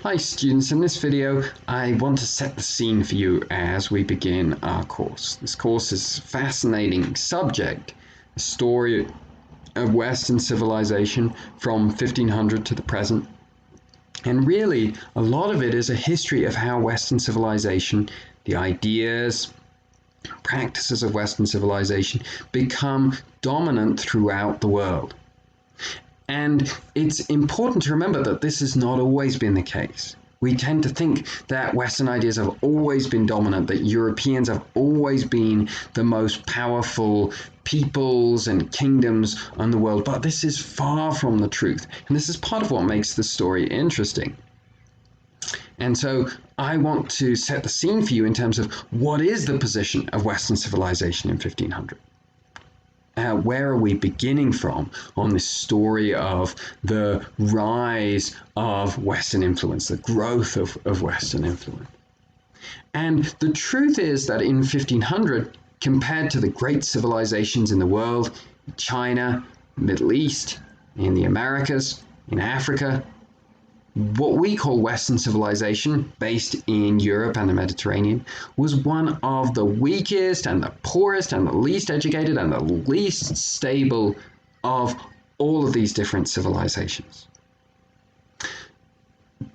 Hi students, in this video I want to set the scene for you as we begin our course. This course is a fascinating subject, a story of Western civilization from 1500 to the present. And really, a lot of it is a history of how Western civilization, the ideas, practices of Western civilization become dominant throughout the world. And it's important to remember that this has not always been the case. We tend to think that Western ideas have always been dominant, that Europeans have always been the most powerful peoples and kingdoms on the world, but this is far from the truth. And this is part of what makes the story interesting. And so I want to set the scene for you in terms of what is the position of Western civilization in 1500. Where are we beginning from on this story of the rise of Western influence, the growth of Western influence? And the truth is that in 1500, compared to the great civilizations in the world, China, Middle East, in the Americas, in Africa, what we call Western civilization, based in Europe and the Mediterranean, was one of the weakest and the poorest and the least educated and the least stable of all of these different civilizations.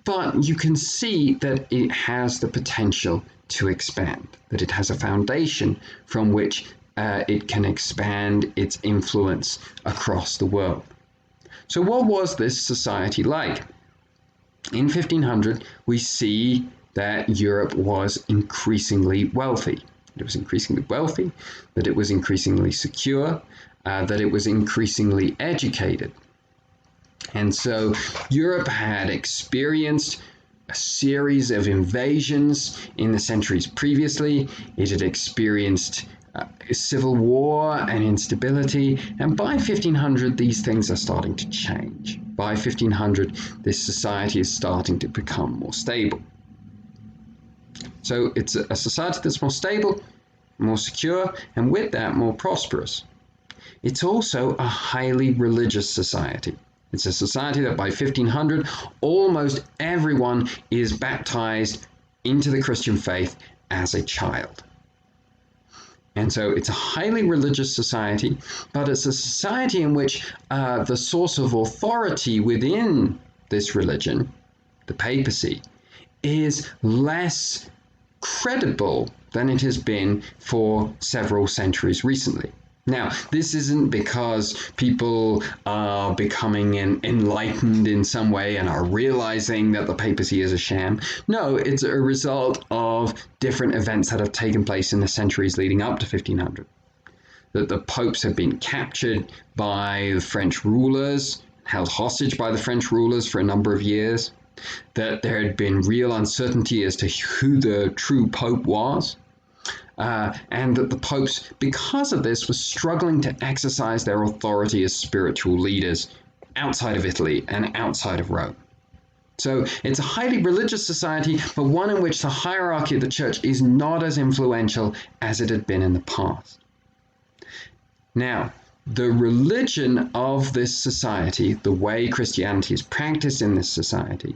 But you can see that it has the potential to expand, that it has a foundation from which it can expand its influence across the world. So what was this society like? In 1500, we see that Europe was increasingly wealthy. It was increasingly wealthy, that it was increasingly secure, that it was increasingly educated. And so Europe had experienced a series of invasions in the centuries previously. It had experienced civil war and instability, and by 1500 these things are starting to change. By 1500 this society is starting to become more stable. So it's a society that's more stable, more secure, and with that more prosperous. It's also a highly religious society. It's a society that by 1500 almost everyone is baptized into the Christian faith as a child. And so it's a highly religious society, but it's a society in which the source of authority within this religion, the papacy, is less credible than it has been for several centuries recently. Now, this isn't because people are becoming enlightened in some way and are realizing that the papacy is a sham. No, it's a result of different events that have taken place in the centuries leading up to 1500. That the popes have been captured by the French rulers, held hostage by the French rulers for a number of years. That there had been real uncertainty as to who the true pope was. And that the popes, because of this, were struggling to exercise their authority as spiritual leaders outside of Italy and outside of Rome. So it's a highly religious society, but one in which the hierarchy of the church is not as influential as it had been in the past. Now, the religion of this society, the way Christianity is practiced in this society,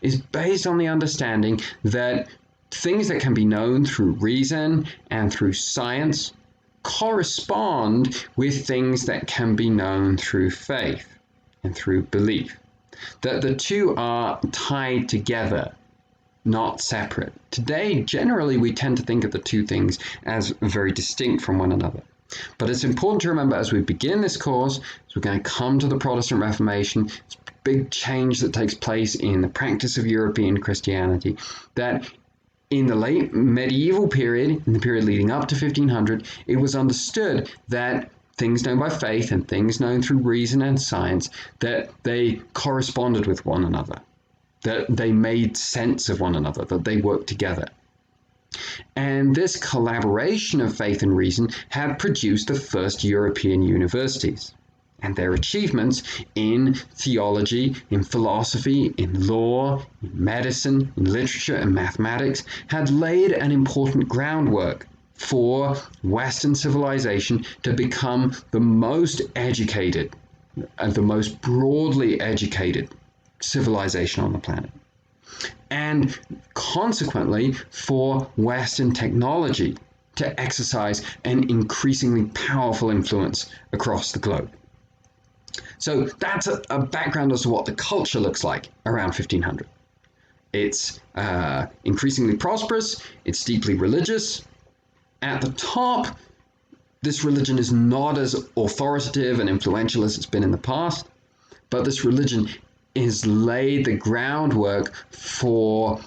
is based on the understanding that things that can be known through reason and through science correspond with things that can be known through faith and through belief. That the two are tied together, not separate. Today, generally, we tend to think of the two things as very distinct from one another. But it's important to remember as we begin this course, as we're going to come to the Protestant Reformation, this big change that takes place in the practice of European Christianity, that in the late medieval period, in the period leading up to 1500, it was understood that things known by faith and things known through reason and science, that they corresponded with one another, that they made sense of one another, that they worked together. And this collaboration of faith and reason had produced the first European universities. And their achievements in theology, in philosophy, in law, in medicine, in literature and mathematics had laid an important groundwork for Western civilization to become the most educated and the most broadly educated civilization on the planet. and consequently for Western technology to exercise an increasingly powerful influence across the globe. So that's a background as to what the culture looks like around 1500. It's increasingly prosperous, it's deeply religious. At the top, this religion is not as authoritative and influential as it's been in the past, but this religion has laid the groundwork for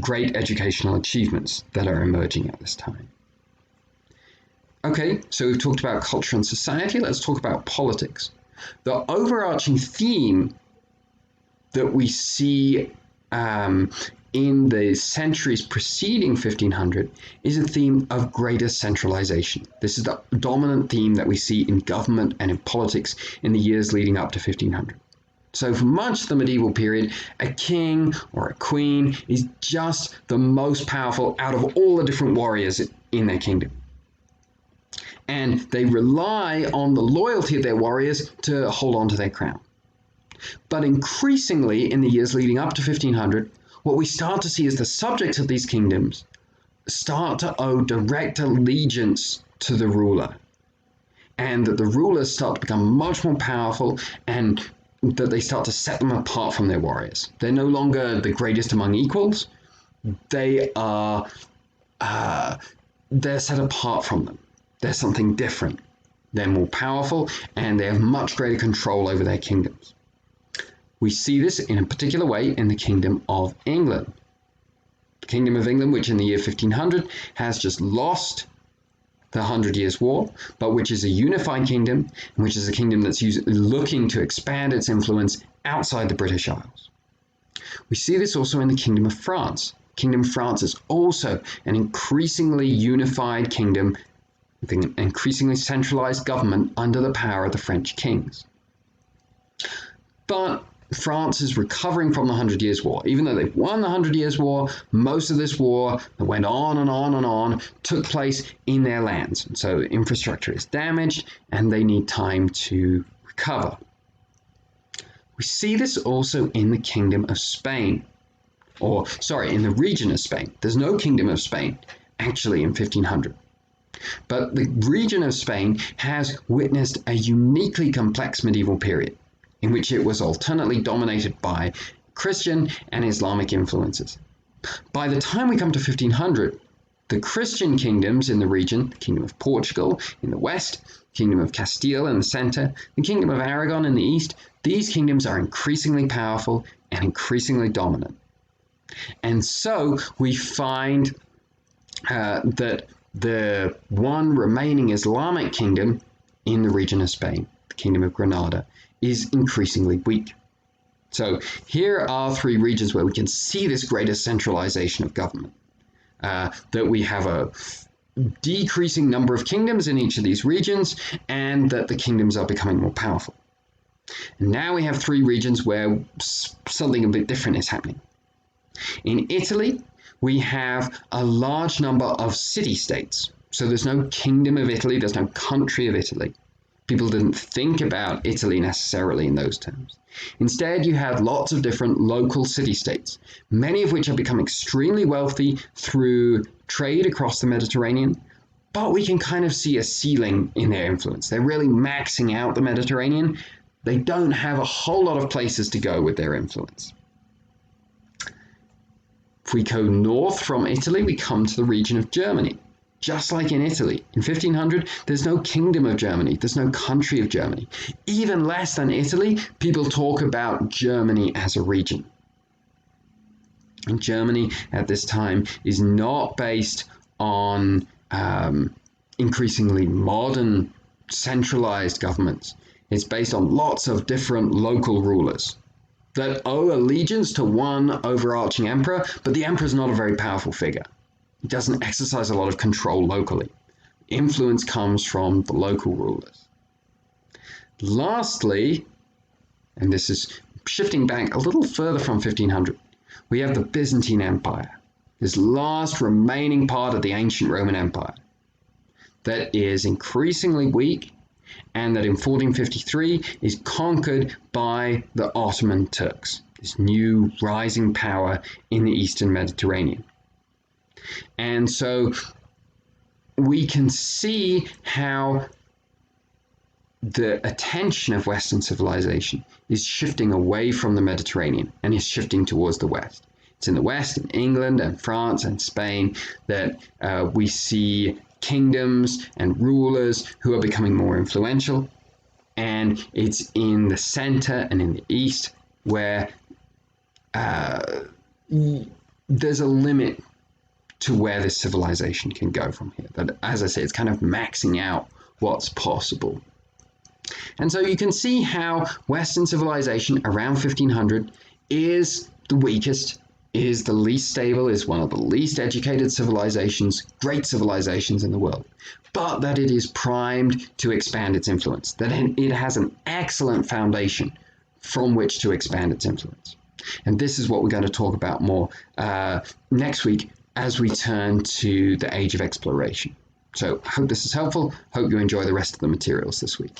great educational achievements that are emerging at this time. Okay, so we've talked about culture and society. Let's talk about politics. The overarching theme that we see in the centuries preceding 1500 is a theme of greater centralization. This is the dominant theme that we see in government and in politics in the years leading up to 1500. So for much of the medieval period, a king or a queen is just the most powerful out of all the different warriors in their kingdom. And they rely on the loyalty of their warriors to hold on to their crown. But increasingly in the years leading up to 1500, what we start to see is the subjects of these kingdoms start to owe direct allegiance to the ruler, and that the rulers start to become much more powerful, and that they start to set them apart from their warriors. They're no longer the greatest among equals. They are they're set apart from them. They're something different. They're more powerful, and they have much greater control over their kingdoms. We see this in a particular way in the Kingdom of England. The Kingdom of England, which in the year 1500 has just lost the 100 Years' War, but which is a unified kingdom, and which is a kingdom that's looking to expand its influence outside the British Isles. We see this also in the Kingdom of France. Kingdom of France is also an increasingly unified kingdom, an increasingly centralized government under the power of the French kings. But France is recovering from the 100 Years' War. Even though they've won the 100 Years' War, most of this war that went on and on and on took place in their lands. And so infrastructure is damaged and they need time to recover. We see this also in the Kingdom of Spain, in the region of Spain. There's no Kingdom of Spain actually in 1500. But the region of Spain has witnessed a uniquely complex medieval period, in which it was alternately dominated by Christian and Islamic influences. By the time we come to 1500, the Christian kingdoms in the region, the Kingdom of Portugal in the west, Kingdom of Castile in the center, the Kingdom of Aragon in the east, these kingdoms are increasingly powerful and increasingly dominant. And so we find that the one remaining Islamic kingdom in the region of Spain, the Kingdom of Granada, is increasingly weak. So here are three regions where we can see this greater centralization of government. That we have a decreasing number of kingdoms in each of these regions, and that the kingdoms are becoming more powerful. And now we have three regions where something a bit different is happening. In Italy, we have a large number of city-states. So there's no kingdom of Italy, there's no country of Italy. People didn't think about Italy necessarily in those terms. Instead, you have lots of different local city-states, many of which have become extremely wealthy through trade across the Mediterranean, but we can kind of see a ceiling in their influence. They're really maxing out the Mediterranean. They don't have a whole lot of places to go with their influence. If we go north from Italy, we come to the region of Germany. Just like in Italy, in 1500, there's no kingdom of Germany, there's no country of Germany. Even less than Italy, people talk about Germany as a region. And Germany at this time is not based on increasingly modern centralized governments. It's based on lots of different local rulers that owe allegiance to one overarching emperor, but the emperor is not a very powerful figure. It doesn't exercise a lot of control locally. Influence comes from the local rulers. Lastly, and this is shifting back a little further from 1500, we have the Byzantine Empire, this last remaining part of the ancient Roman Empire that is increasingly weak, and that in 1453 is conquered by the Ottoman Turks. this new rising power in the Eastern Mediterranean. And so we can see how the attention of Western civilization is shifting away from the Mediterranean and is shifting towards the West. It's in the West, in England and France and Spain, that we see kingdoms and rulers who are becoming more influential. And it's in the center and in the East where there's a limit to where this civilization can go from here. That, as I say, it's kind of maxing out what's possible. And so you can see how Western civilization around 1500 is the weakest, is the least stable, is one of the least educated civilizations, great civilizations in the world, but that it is primed to expand its influence, that it has an excellent foundation from which to expand its influence. And this is what we're going to talk about more next week as we turn to the Age of Exploration. So I hope this is helpful. Hope you enjoy the rest of the materials this week.